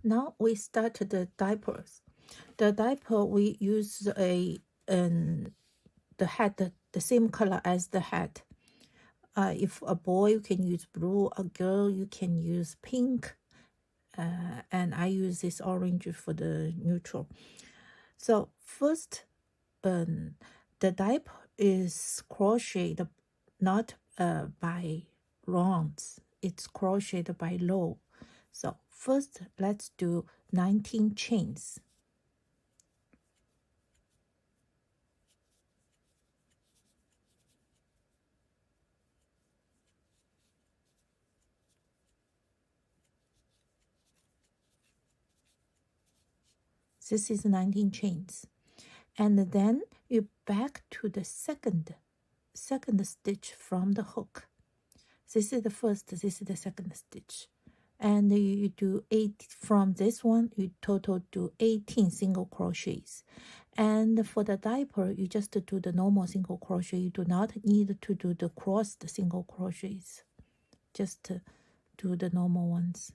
Now we start the diapers. The diaper we use the head, the same color as the head. If a boy, you can use blue. A girl, you can use pink. And I use this orange for the neutral. So first, the diaper is crocheted not by rounds. It's crocheted by row. So first, let's do 19 chains. This is 19 chains. And then you back to the second stitch from the hook. This is the first, this is the second stitch. And you do 8 from this one, you total do 18 single crochets. And for the diaper, you just do the normal single crochet. You do not need to do the crossed single crochets. Just do the normal ones.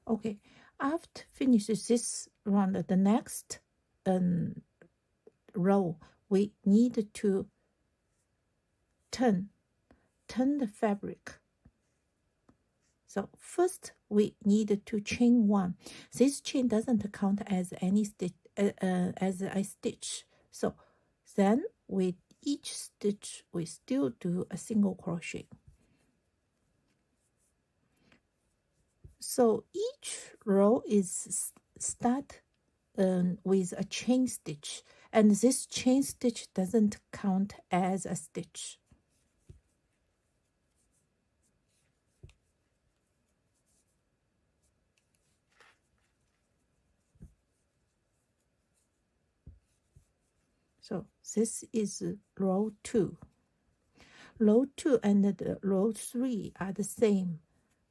Okay, after finishes this round, the next row, we need to turn the fabric. So first we need to chain one. This chain doesn't count as any stitch, as a stitch. So then with each stitch we still do a single crochet. So each row is start with a chain stitch, and this chain stitch doesn't count as a stitch. So this is row 2. Row 2 and the row 3 are the same.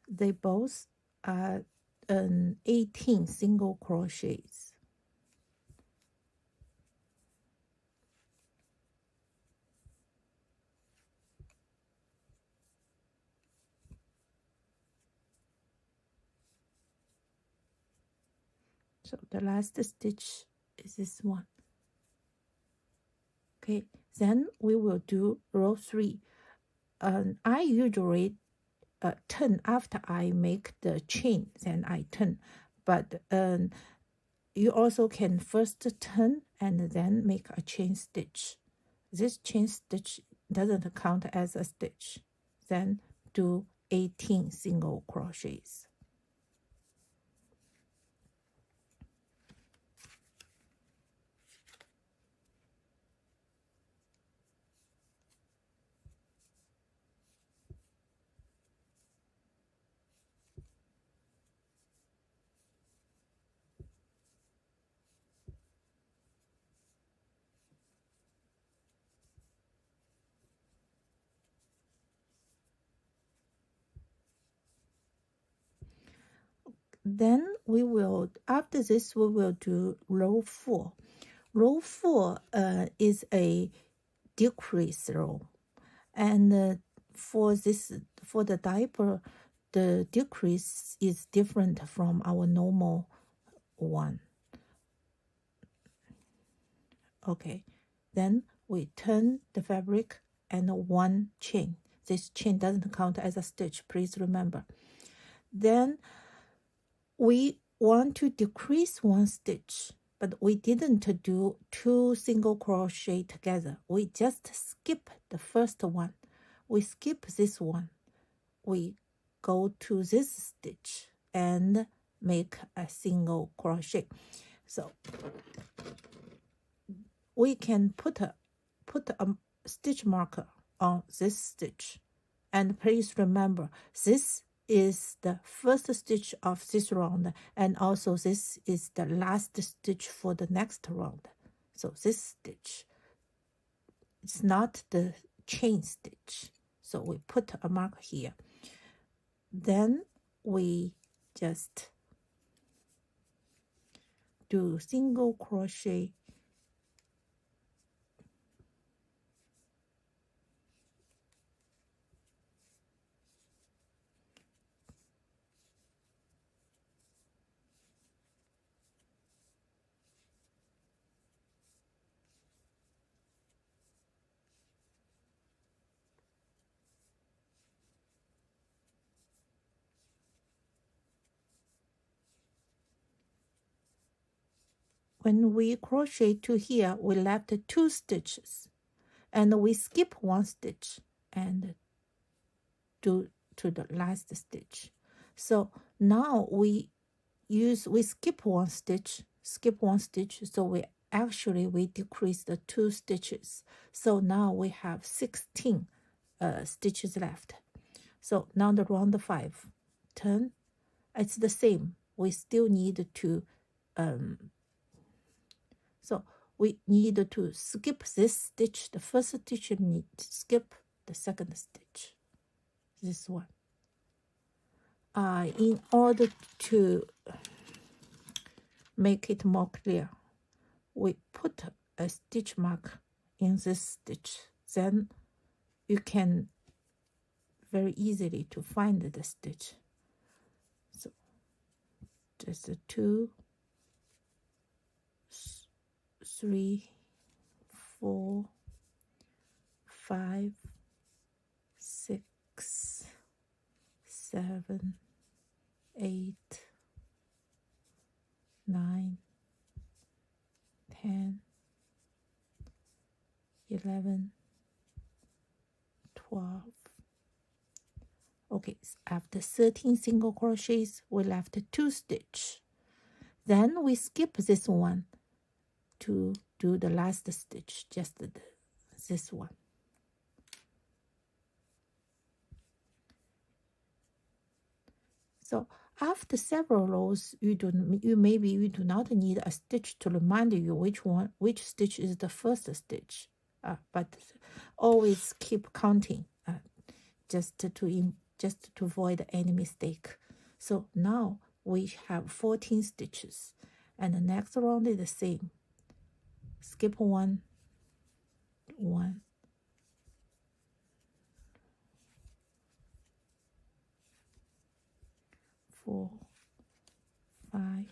They both are 18 single crochets. So the last stitch is this one. Okay, then we will do row 3. I usually turn after I make the chain, then I turn. But you also can first turn and then make a chain stitch. This chain stitch doesn't count as a stitch. Then do 18 single crochets. Then we will, after this, we will do row 4. Row 4 is a decrease row. And for the diaper, the decrease is different from our normal one. Okay, then we turn the fabric and one chain. This chain doesn't count as a stitch, please remember. Then we want to decrease one stitch, but we didn't do 2 single crochet together. We just skip the first one. We skip this one. We go to this stitch and make a single crochet. So we can put a stitch marker on this stitch. And please remember, this is the first stitch of this round, and also this is the last stitch for the next round. So this stitch, it's not the chain stitch. So we put a mark here. Then we just do single crochet when we crochet to here, we left 2 stitches, and we skip 1 stitch and do to the last stitch. So now we skip 1 stitch, so we decrease the 2 stitches. So now we have 16 stitches left. So now the round 5, turn, it's the same. We still need to so we need to skip this stitch. The first stitch, you need to skip the second stitch, this one. In order to make it more clear, we put a stitch mark in this stitch. Then you can very easily to find the stitch. So just 2, 3, 4, 5, 6, 7, 8, 9, 10, 11, 12. Okay, after 13 single crochets, we left 2 stitch. Then we skip this one to do the last stitch, just this one. So after several rows, you do not need a stitch to remind you which stitch is the first stitch, but always keep counting, just to avoid any mistake. So now we have 14 stitches, and the next round is the same. Skip 1, 4, 5,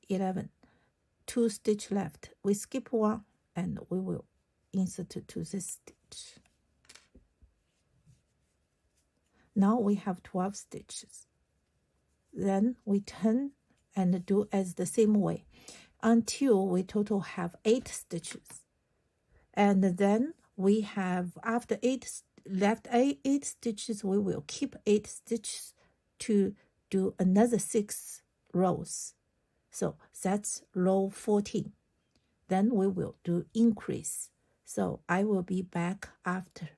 11. 2 stitch left. We skip 1 and we will insert to this stitch. Now we have 12 stitches. Then we turn and do as the same way until we total have 8 stitches. And then we have, after 8 stitches, we will keep 8 stitches to do another 6 rows. So that's row 14. Then we will do increase. So I will be back after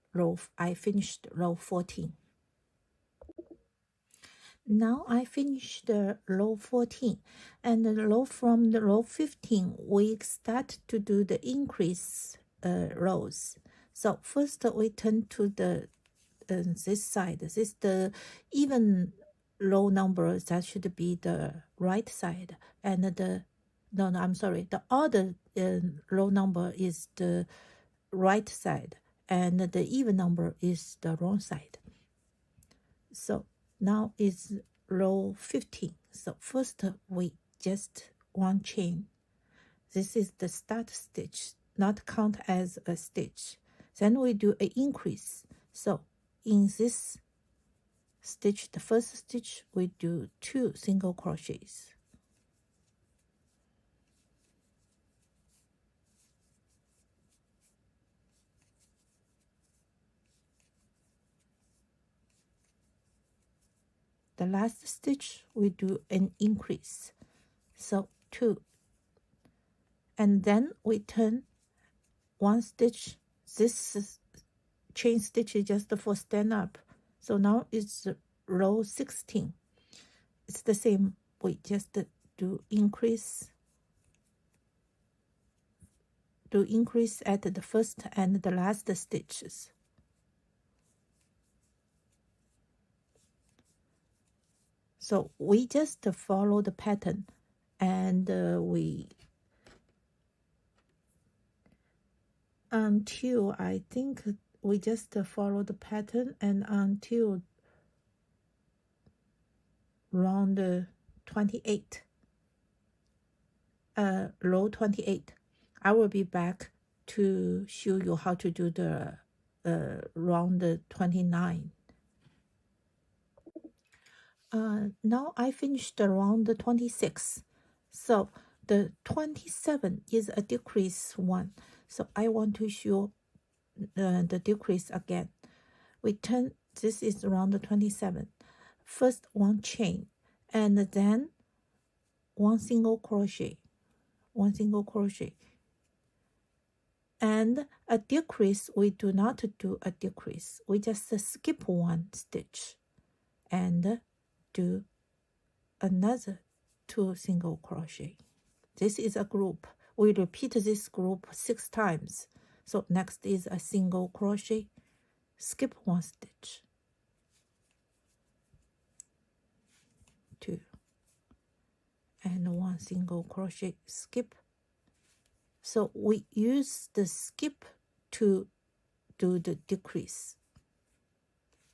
I finished row 14. Now I finished the row 14, and from the row 15 we start to do the increase rows. So first we turn to the this side. This is the even row number, that should be the right side, and the other row number is the right side, and the even number is the wrong side. So now is row 15. So first we just one chain. This is the start stitch, not count as a stitch. Then we do an increase. So in this stitch, the first stitch, we do 2 single crochets. The last stitch, we do an increase. So 2. And then we turn 1 stitch. This chain stitch is just for stand up. So now it's row 16. It's the same. We just do increase at the first and the last stitches. So we just follow the pattern, and we until I think we just follow the pattern and until round 28, row 28. I will be back to show you how to do the round 29. Now I finished the round 26. So the 27 is a decrease one. So I want to show the decrease again. We turn, this is round 27. First 1 chain, and then 1 single crochet, 1 single crochet. And a decrease, we do not do a decrease. We just skip 1 stitch and do another 2 single crochet. This is a group. We repeat this group 6 times. So next is a single crochet, skip 1 stitch, 2, and 1 single crochet, skip. So we use the skip to do the decrease.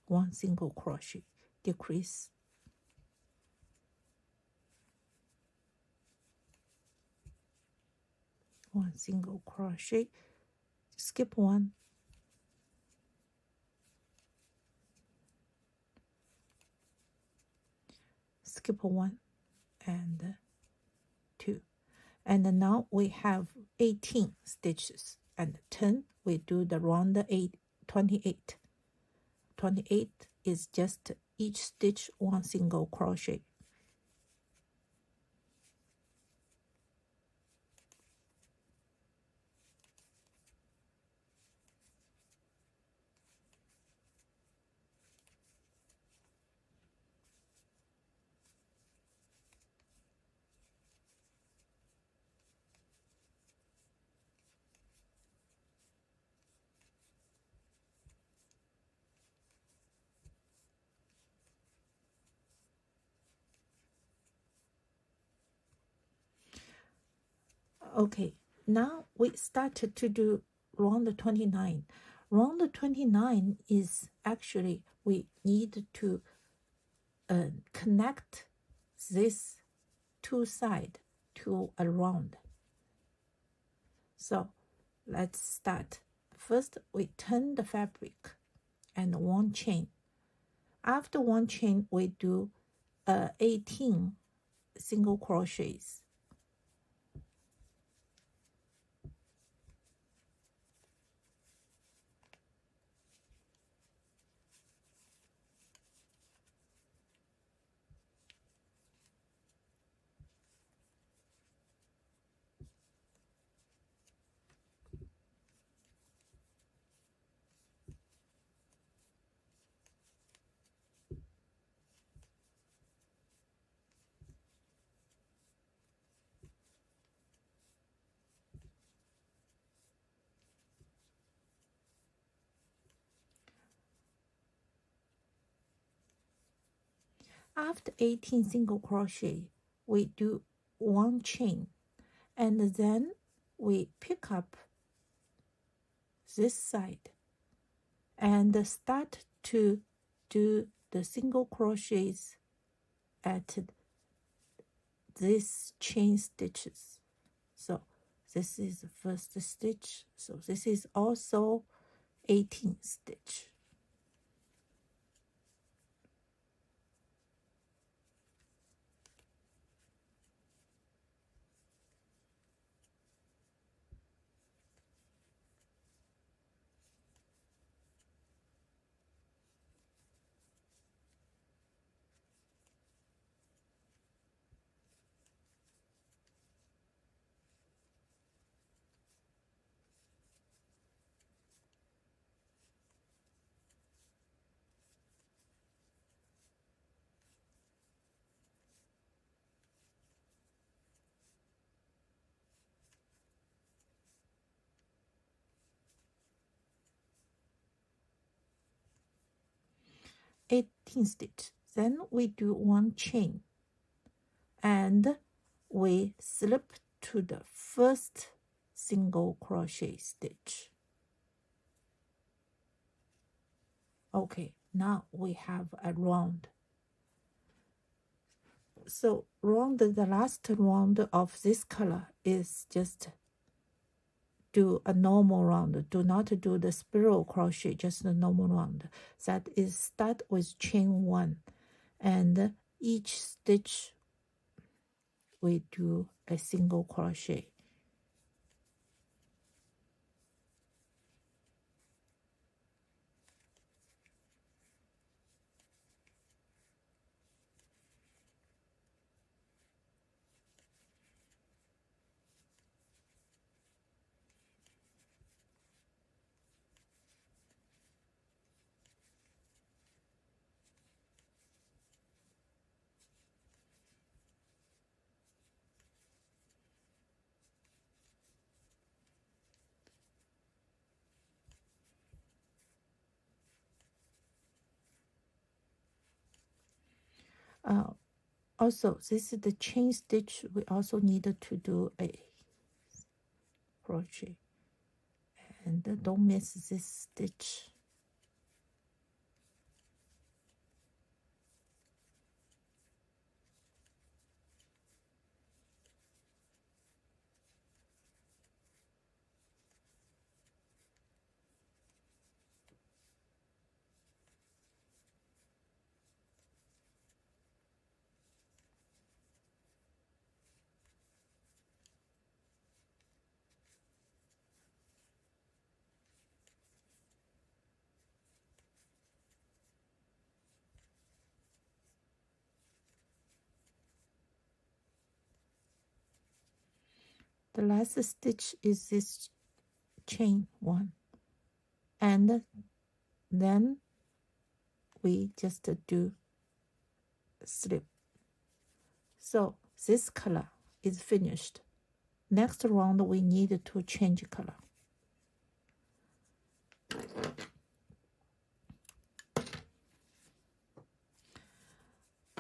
1 single crochet, decrease. One single crochet, skip 1, skip 1 and 2. And now we have 18 stitches, and 10 we do the round 28. 28 is just each stitch 1 single crochet. Okay, now we start to do round 29. Round 29 is actually we need to connect this 2 sides to a round. So let's start. First, we turn the fabric and 1 chain. After 1 chain, we do 18 single crochets. After 18 single crochet, we do 1 chain, and then we pick up this side and start to do the single crochets at these chain stitches. So this is the first stitch, so this is also 18 stitch. Eighteen stitch. Then we do one chain, and we slip to the first single crochet stitch. Okay, now we have a round. So round, the last round of this color is just do a normal round. Do not do the spiral crochet, just the normal round. That is start with chain 1, and each stitch we do a single crochet. Also, this is the chain stitch. We also need to do a crochet, and don't miss this stitch. The last stitch is this chain 1, and then we just do slip. So this color is finished. Next round we need to change color.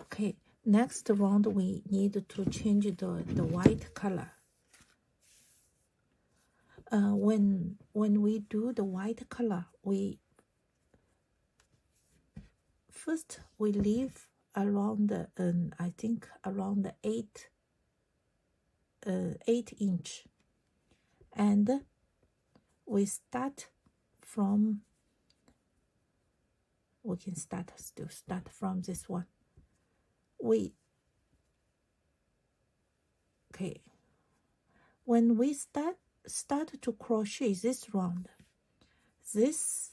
Okay, next round we need to change the white color. When we do the white color, we first we leave around the I think around the 8-inch, and we start from. We can start from this one. Okay. When we start to crochet this round, this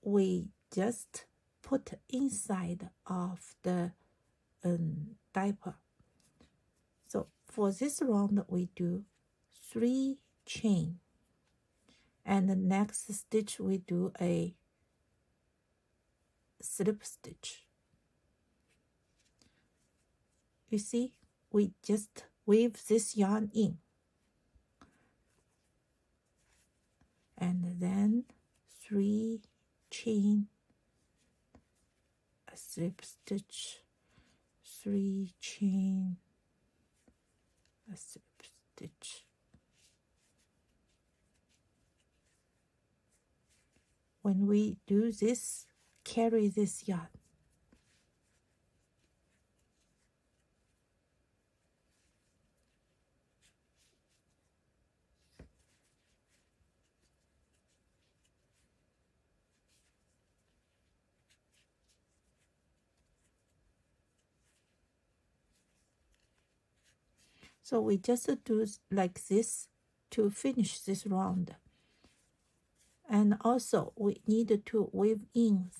we just put inside of the diaper. So for this round we do 3 chain, and the next stitch we do a slip stitch. You see, we just weave this yarn in, and then 3 chain, a slip stitch, 3 chain, a slip stitch. When we do this, carry this yarn. So we just do like this to finish this round. And also we need to weave in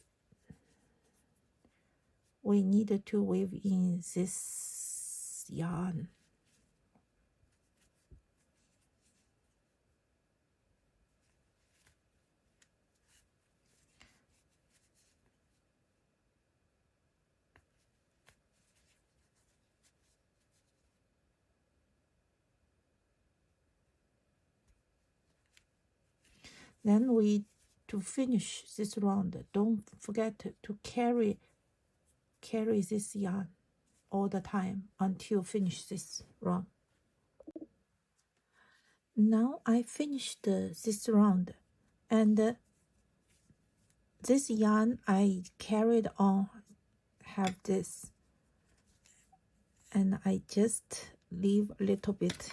this yarn. Then to finish this round, don't forget to carry this yarn all the time until finish this round. Now I finished this round, and this yarn I carried on have this, and I just leave a little bit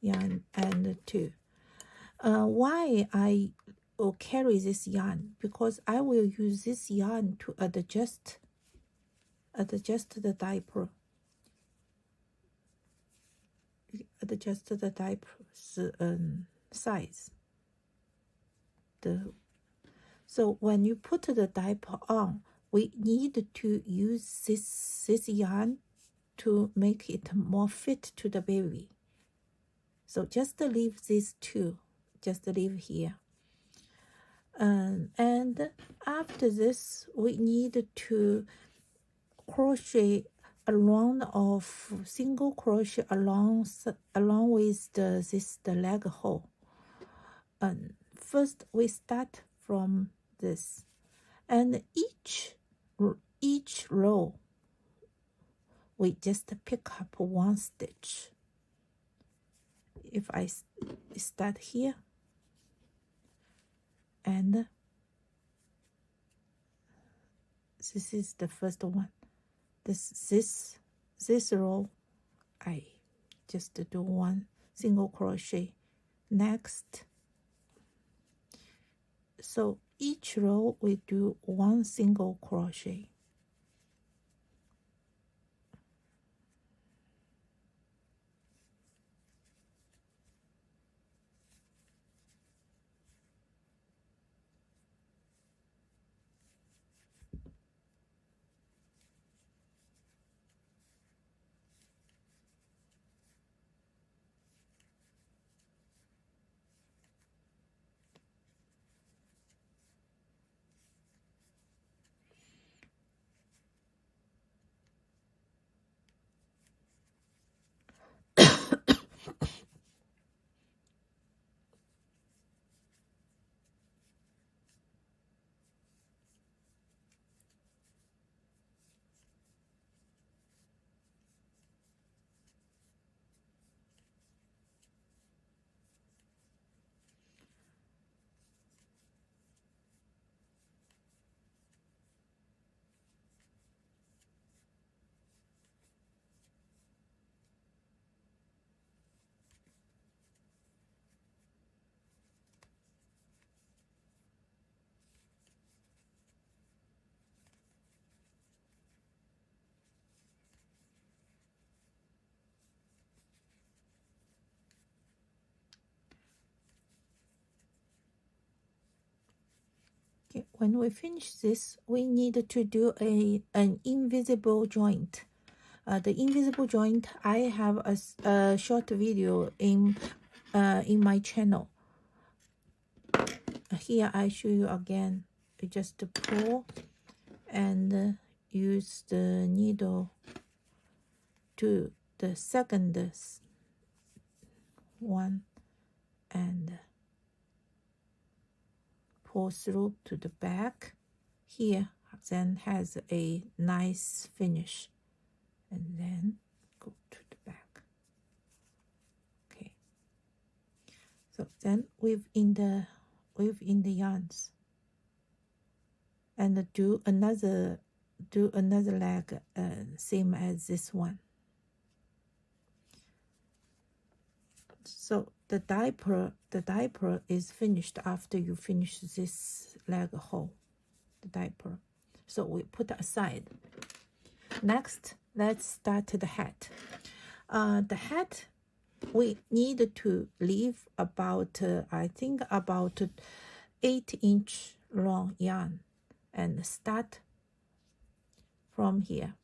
yarn and two. Why I will carry this yarn? Because I will use this yarn to adjust the diaper. Adjust the diaper's size. So when you put the diaper on, we need to use this yarn to make it more fit to the baby. So just leave these two, just leave here. And after this, we need to crochet a round of single crochet along with the leg hole. And first we start from this, and each row we just pick up one stitch. If I start here, and this is the first one. This row, I just do one single crochet. Next, so each row we do one single crochet. Okay, when we finish this, we need to do an invisible joint. The invisible joint, I have a short video in my channel. Here I show you again. You just pull and use the needle to the second one and pull through to the back. Here then has a nice finish, and then go to the back. Okay, so then weave in the yarns and do another leg, same as this one. So the diaper is finished after you finish this leg hole, the diaper. So we put aside. Next, let's start the hat. The hat, we need to leave about I think about 8-inch long yarn, and start from here.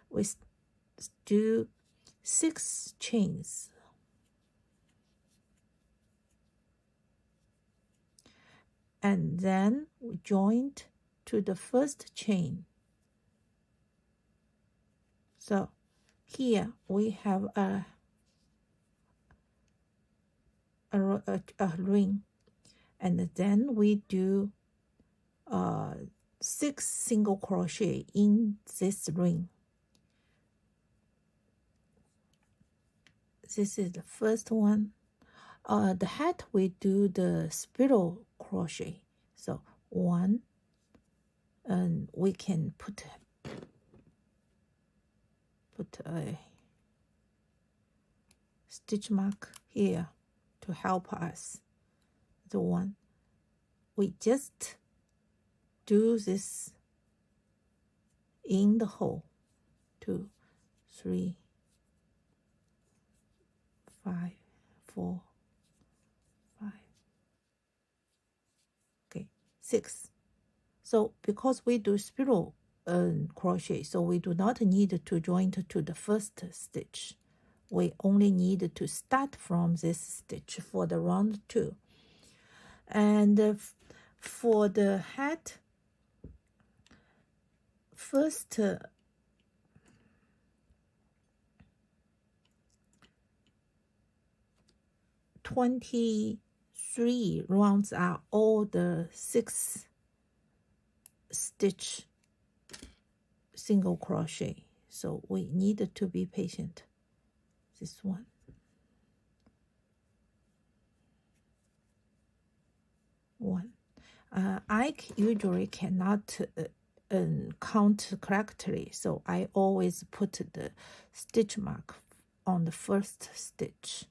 We do 6 chains, and then we join to the first chain. So here we have a ring, and then we do 6 single crochet in this ring. This is the first one. The hat, we do the spiral crochet. So 1, and we can put a stitch mark here to help us. The 1, we just do this in the hole. 2, 3, 5, 4, 5. Okay, 6. So because we do spiral crochet, so we do not need to join to the first stitch. We only need to start from this stitch for the round 2. And for the hat, first 23 rounds are all the 6 stitch single crochet, so we need to be patient. This one, 1. I usually cannot count correctly, so I always put the stitch mark on the first stitch.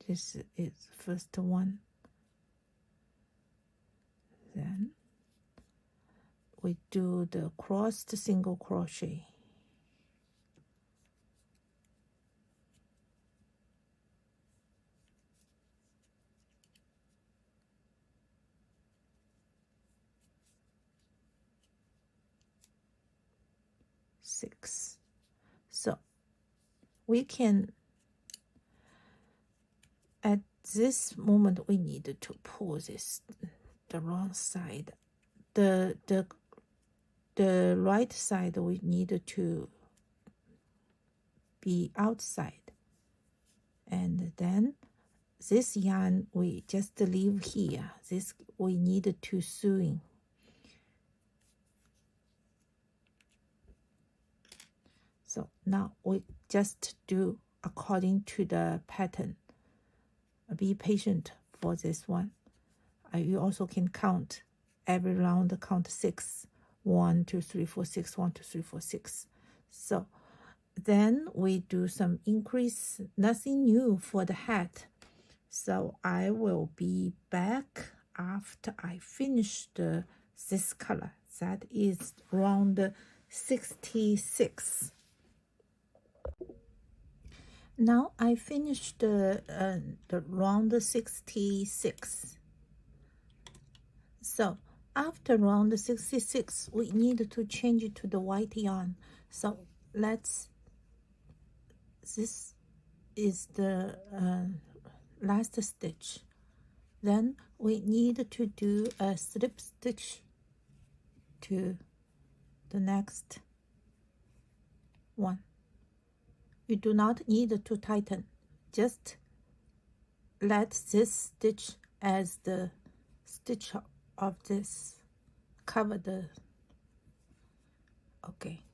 This is first one. Then we do the crossed single crochet. Six. So we can, at this moment, we need to pull this the wrong side. The right side we need to be outside, and then this yarn we just leave here. This we need to sew in. So now we just do according to the pattern. Be patient for this one. You also can count every round, count 6. 1, 2, 3, 4, 6. 1, 2, 3, 4, 6. So then we do some increase, nothing new for the hat. So I will be back after I finish this color. That is round 66. Now I finished the round 66. So after round 66, we need to change it to the white yarn. So this is the last stitch. Then we need to do a slip stitch to the next one. You do not need to tighten, just let this stitch as the stitch of this cover the, okay,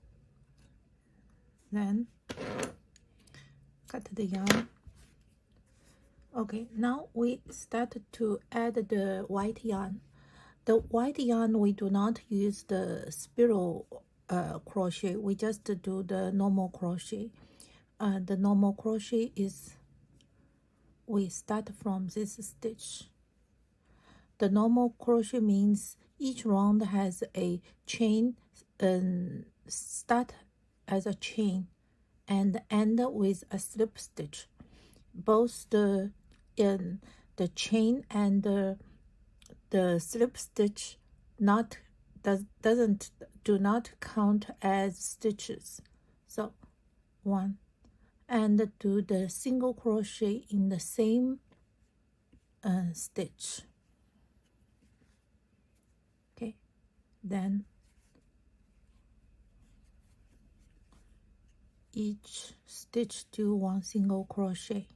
then cut the yarn. Okay, now we start to add the white yarn. The white yarn, we do not use the spiral crochet, we just do the normal crochet. The normal crochet is, we start from this stitch. The normal crochet means each round has a chain, start as a chain, and end with a slip stitch. Both the chain and the slip stitch do not count as stitches. So 1, and do the single crochet in the same stitch. Okay, then each stitch do 1 single crochet.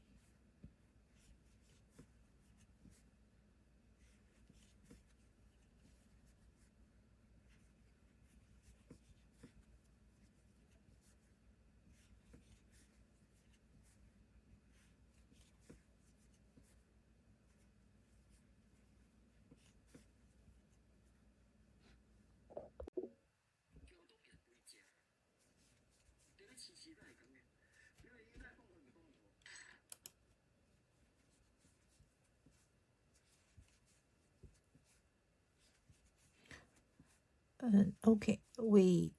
Okay, we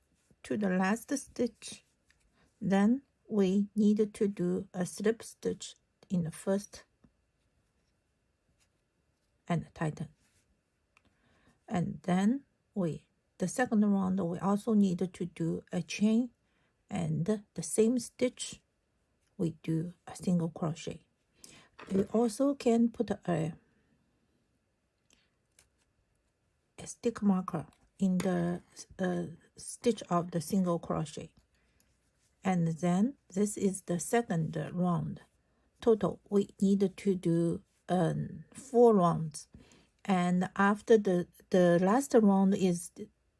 to the last stitch, then we need to do a slip stitch in the first and tighten, and then the second round we also need to do a chain, and the same stitch we do a single crochet. We also can put a stick marker in the stitch of the single crochet, and then this is the second round. Total we need to do 4 rounds, and after the last round is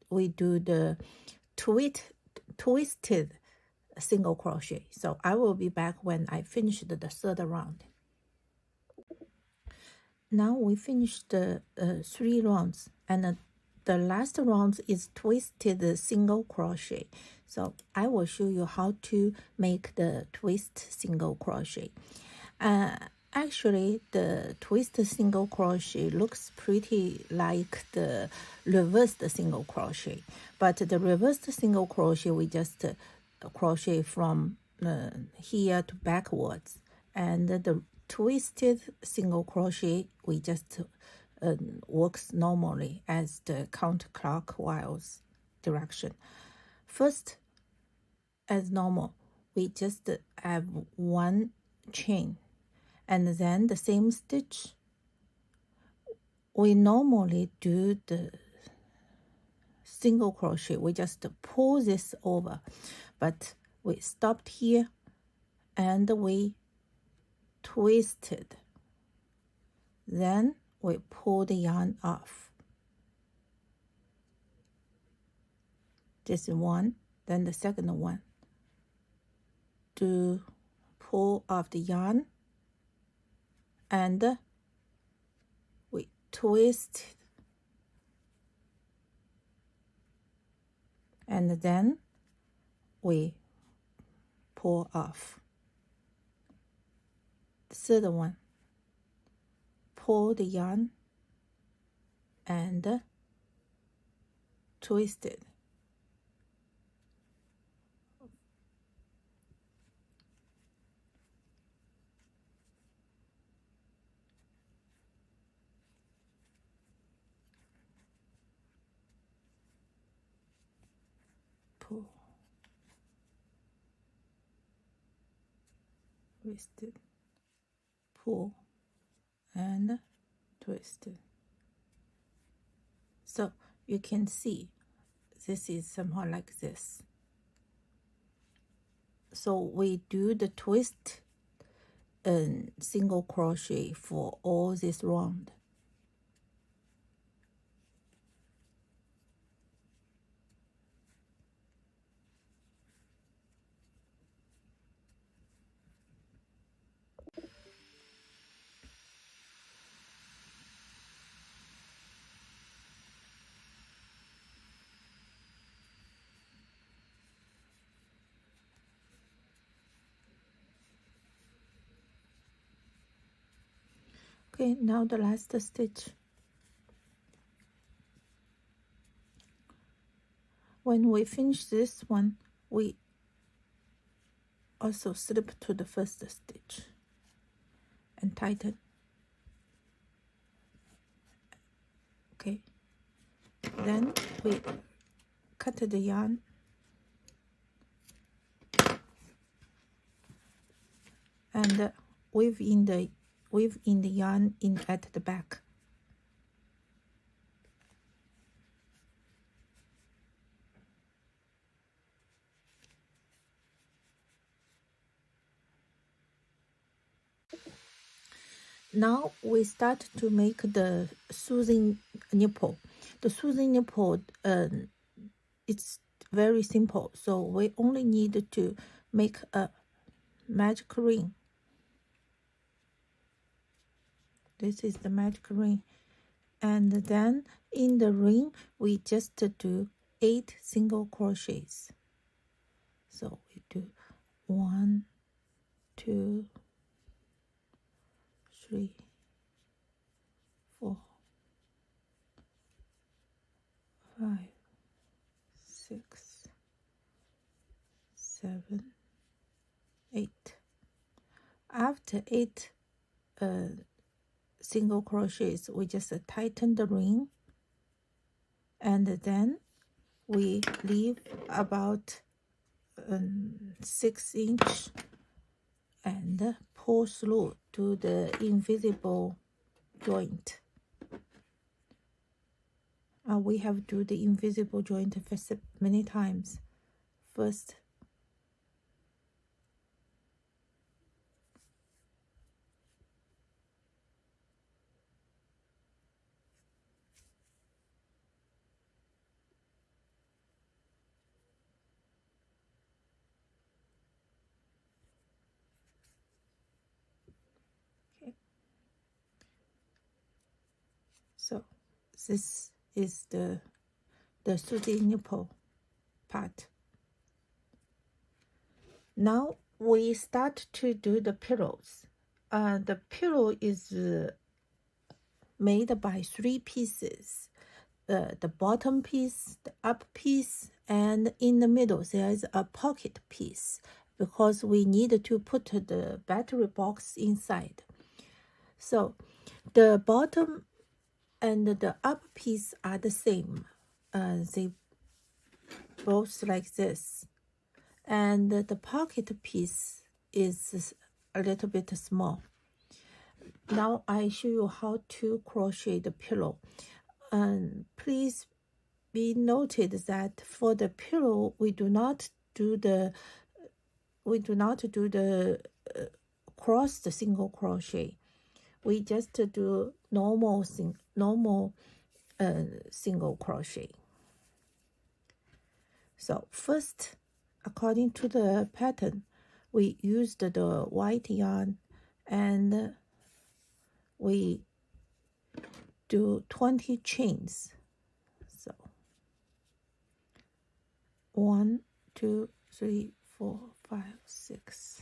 we do the twisted single crochet. So I will be back when I finish the third round. Now we finished the 3 rounds, and the last round is twisted single crochet. So I will show you how to make the twist single crochet. Actually, the twist single crochet looks pretty like the reversed single crochet, but the reversed single crochet we just crochet from here to backwards, and the twisted single crochet we just works normally as the counterclockwise direction. First, as normal, we just have 1 chain, and then the same stitch. We normally do the single crochet, we just pull this over, but we stopped here and we twisted, then we pull the yarn off. This is 1, then the second one, to pull off the yarn, and we twist, and then we pull off. The third one, pull the yarn and twist it. Pull, twist it, pull, and twist it. So you can see this is somehow like this. So we do the twist and single crochet for all this round. Okay, now the last stitch. When we finish this one, we also slip to the first stitch and tighten. Okay, then we cut the yarn and weave in the yarn in at the back. Now we start to make the soothing nipple. The soothing nipple, it's very simple. So we only need to make a magic ring. This is the magic ring. And then in the ring, we just do 8 single crochets. So we do 1, 2, 3, 4, 5, 6, 7, 8. After 8 single crochets, we just tighten the ring, and then we leave about 6" and pull through to the invisible joint. We have to do the invisible joint many times. First, okay. So this is the soothing nipple part. Now we start to do the pillows. The pillow is made by 3 pieces. The bottom piece, the up piece, and in the middle there is a pocket piece because we need to put the battery box inside. So the bottom and the up piece are the same. They both like this. And the pocket piece is a little bit small. Now I show you how to crochet the pillow. Please be noted that for the pillow we do not do the crossed single crochet. We just do normal single crochet. So first, according to the pattern, we used the white yarn and we do 20 chains. So 1, 2, 3, 4, 5, 6.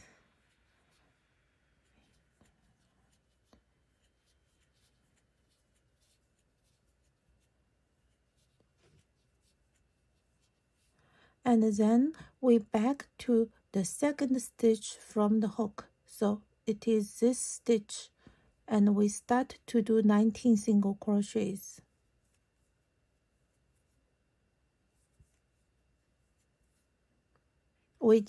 And then we back to the second stitch from the hook. So it is this stitch, and we start to do 19 single crochets. We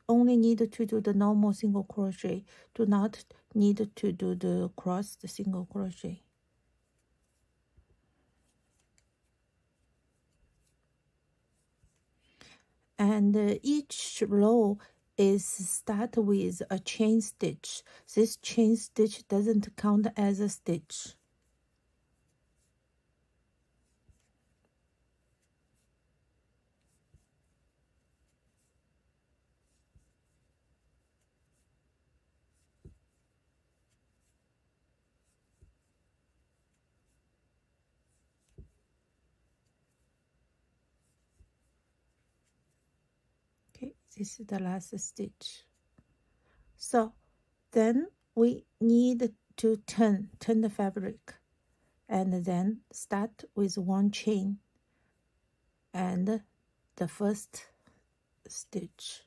only need to do the normal single crochet, do not need to do the crossed single crochet. And each row is start with a chain stitch. This chain stitch doesn't count as a stitch. Okay, this is the last stitch. So then we need to turn the fabric, and then start with 1 chain and the first stitch.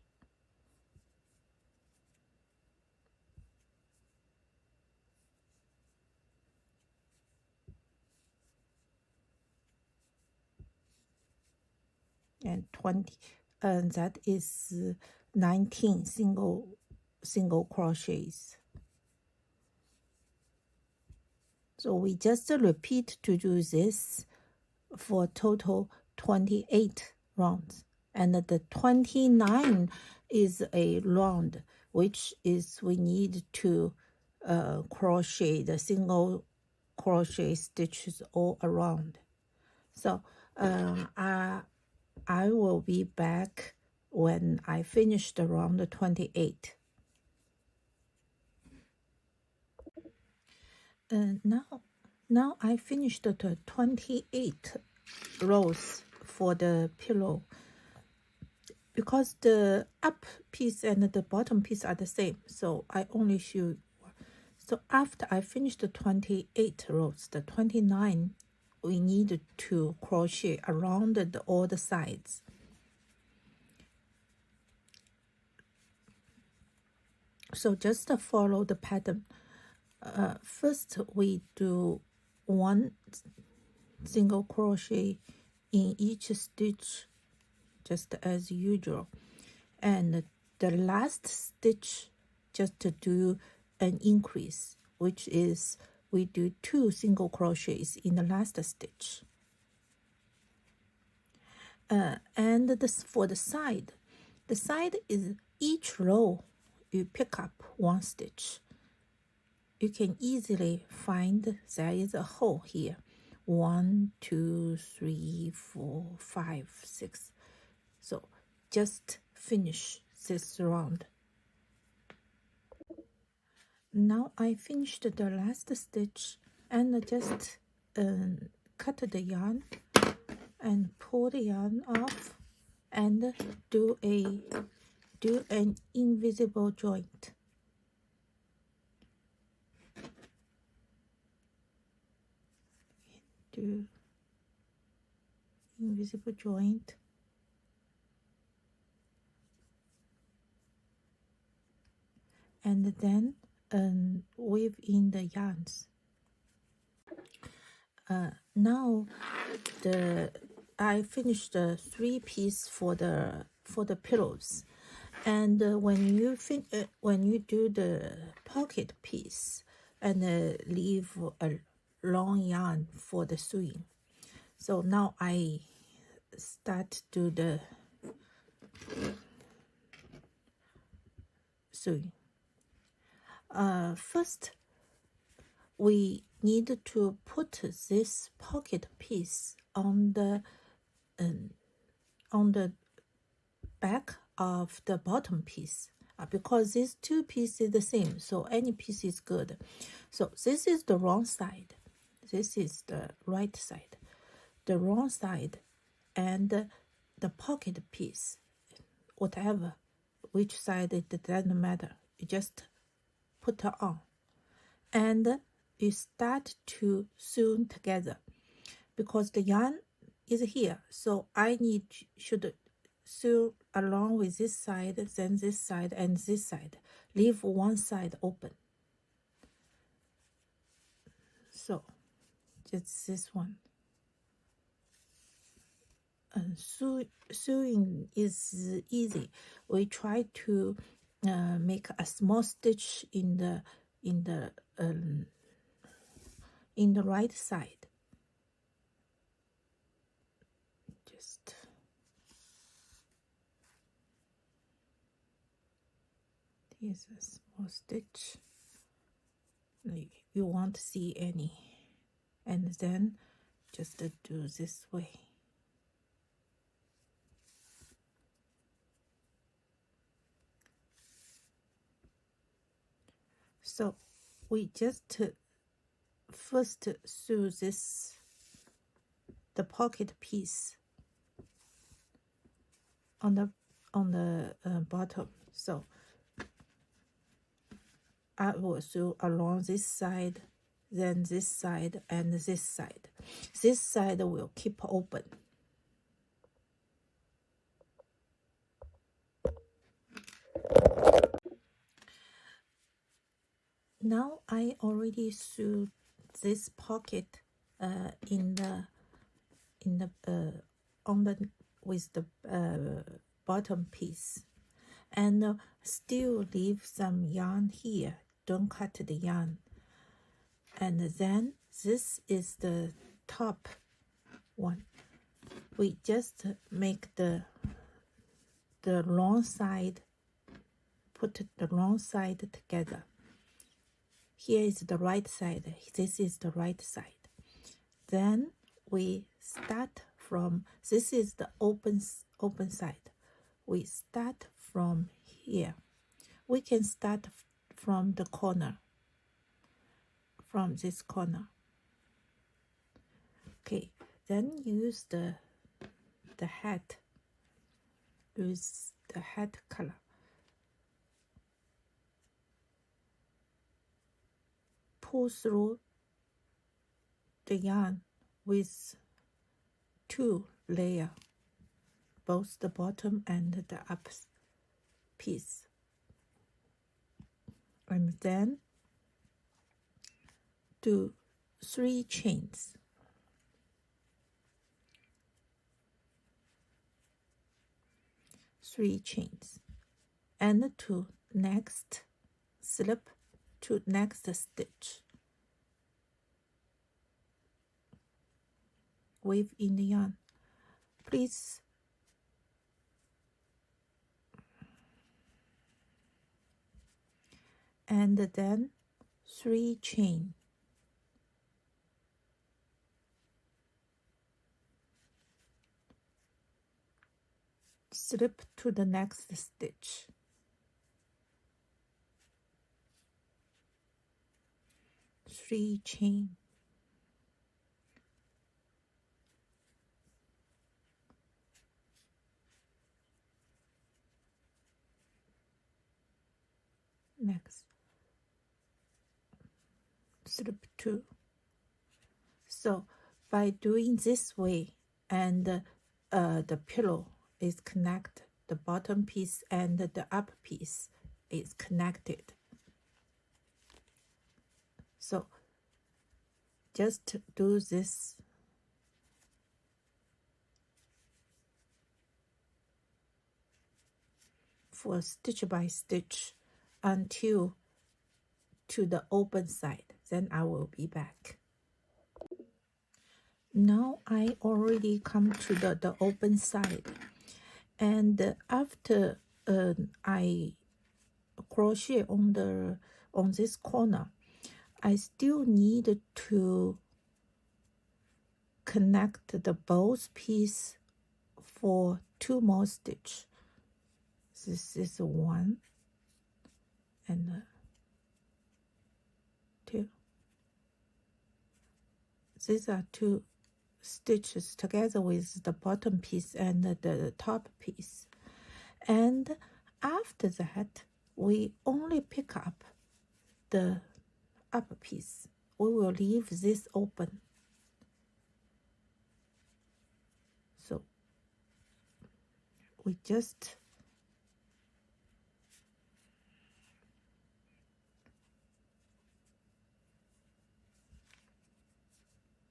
and 20, and that is 19 single crochets. So we just repeat to do this for total 28 rounds, and the 29 is a round, which is we need to crochet the single crochet stitches all around. So I will be back when I finish the round 28. Now I finished the 28 rows for the pillow, because the up piece and the bottom piece are the same, so I only show. So after I finish the 28 rows, the 29 we need to crochet around all the sides. So just follow the pattern. First we do one single crochet in each stitch, just as usual, and the last stitch just to do an increase, which is we do 2 single crochets in the last stitch. And this for the side is each row you pick up 1 stitch. You can easily find there is a hole here. 1, 2, 3, 4, 5, 6. So just finish this round. Now I finished the last stitch and just cut the yarn and pull the yarn off and do an invisible joint. Do invisible joint. And then weave in the yarns. Now I finished the 3-piece for the pillows, and when you do the pocket piece and leave a long yarn for the sewing. So now I start to the sewing. First we need to put this pocket piece on the back of the bottom piece, because these 2 pieces are the same, so any piece is good. So this is the wrong side, this is the right side, the wrong side, and the pocket piece, whatever which side, it doesn't matter, you just put it on and you start to sew together. Because the yarn is here, so I should sew along with this side, then this side and this side, leave one side open. So just this one. And sewing is easy. We try to make a small stitch in the right side. Just here's a small stitch. You won't see any, and then just do this way. So we just first sew the pocket piece on the bottom. So I will sew along this side, then this side, and this side. This side will keep open. Now I already sewed this pocket on with the bottom piece, and still leave some yarn here. Don't cut the yarn. And then this is the top one. We just make the wrong side, put the wrong side together. Here is the right side, this is the right side. Then we start from, this is the open side. We start from here. We can start from the corner, from this corner. Okay, then use the hat, use the hat color. Pull through the yarn with 2 layers, both the bottom and the up piece. And then do 3 chains. 3 chains, and to next slip to next stitch. Weave in the yarn, please. And then 3 chain. Slip to the next stitch. 3 chain. Next, slip 2. So by doing this way, and the pillow is connected, the bottom piece and the up piece is connected. So just do this for stitch by stitch until to the open side. Then I will be back. Now I already come to the open side, and after I crochet on this corner, I still need to connect the both piece for 2 more stitch. This is 1 and 2. These are 2 stitches together with the bottom piece and the top piece. And after that, we only pick up the upper piece. We will leave this open. So we just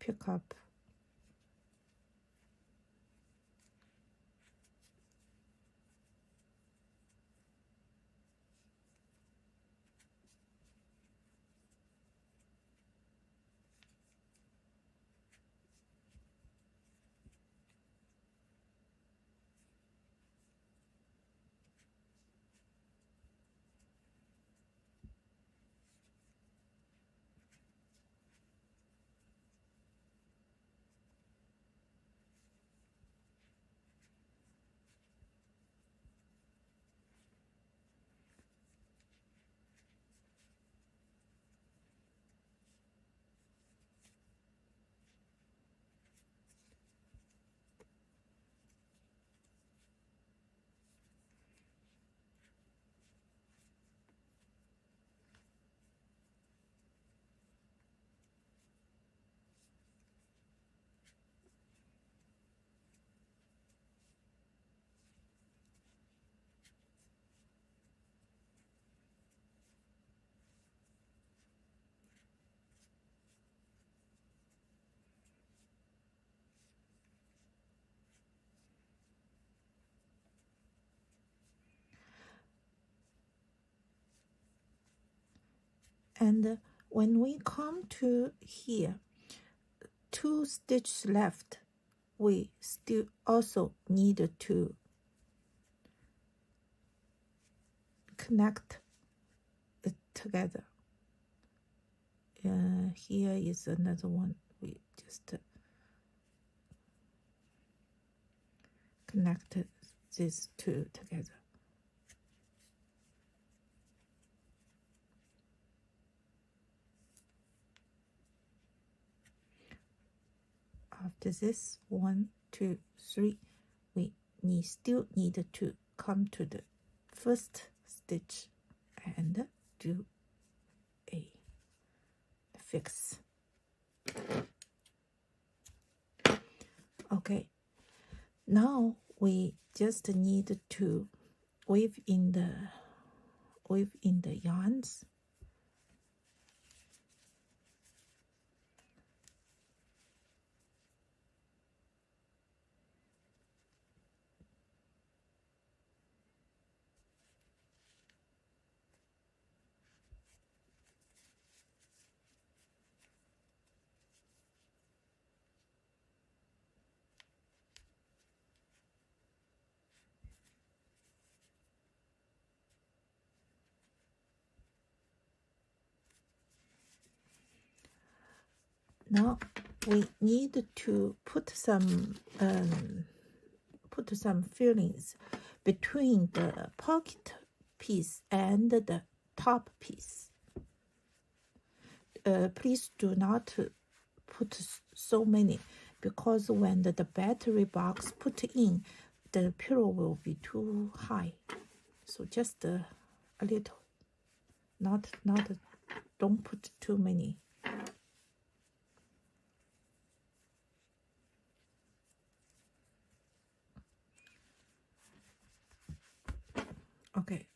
pick up And when we come to here, 2 stitches left, we still also need to connect it together. Here is another one. We just connect these 2 together. After this, 1, 2, 3, we still need to come to the first stitch and do a fix. Okay, now we just need to weave in the yarns. Now we need to put some fillings between the pocket piece and the top piece. Please do not put so many, because when the battery box put in, the pillow will be too high. So just a little, not don't put too many. Okay,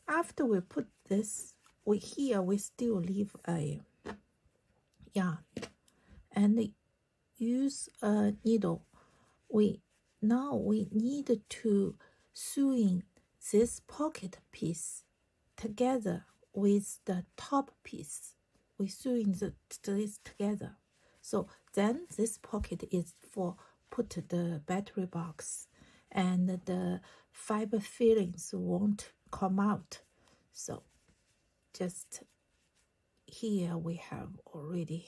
after we put this, we still leave a yarn and use a needle. Now we need to sew in this pocket piece together with the top piece. We sew in this together. So then this pocket is for put the battery box, and the fiber fillings won't come out. So just here we have already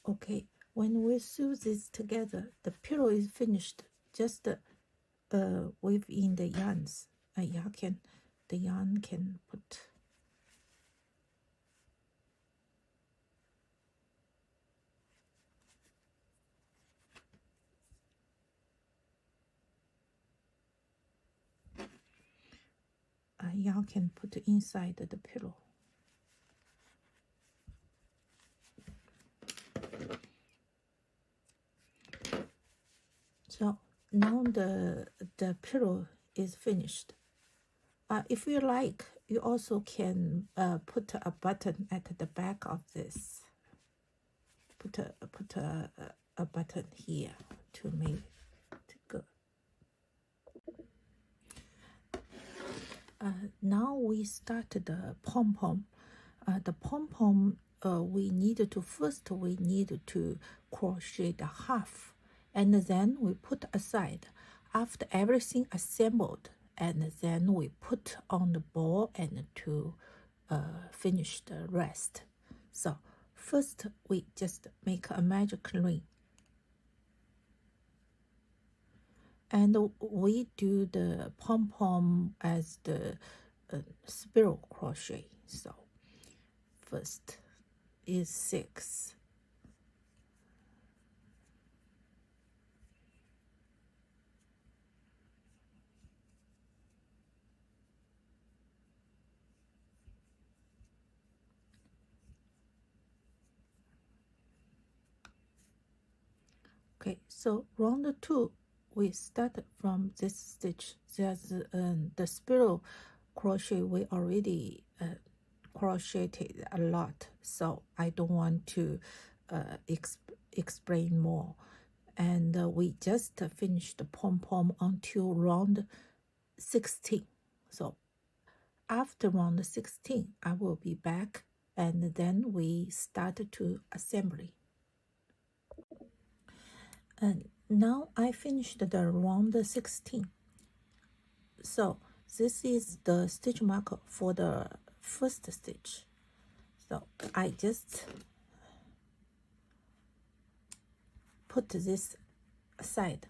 okay. When we sew this together, the pillow is finished. Just weave in the yarns. The yarn can put. Yarn can put inside the pillow. So now the pillow is finished. If you like, you also can put a button at the back of this. Put a button here to make it good. Now we start the pom pom. The pom pom we need to crochet the half, and then we put aside after everything assembled, and then we put on the ball and to finish the rest. So first we just make a magic ring, and we do the pom pom as the spiral crochet. So first is 6, okay. So round 2 we start from this stitch. There's the spiral crochet we already crocheted a lot, so I don't want to explain more. And we just finished the pom pom until round 16. So after round 16 I will be back, and then we start to assembly. And now I finished the round 16. So this is the stitch marker for the first stitch. So I just put this aside.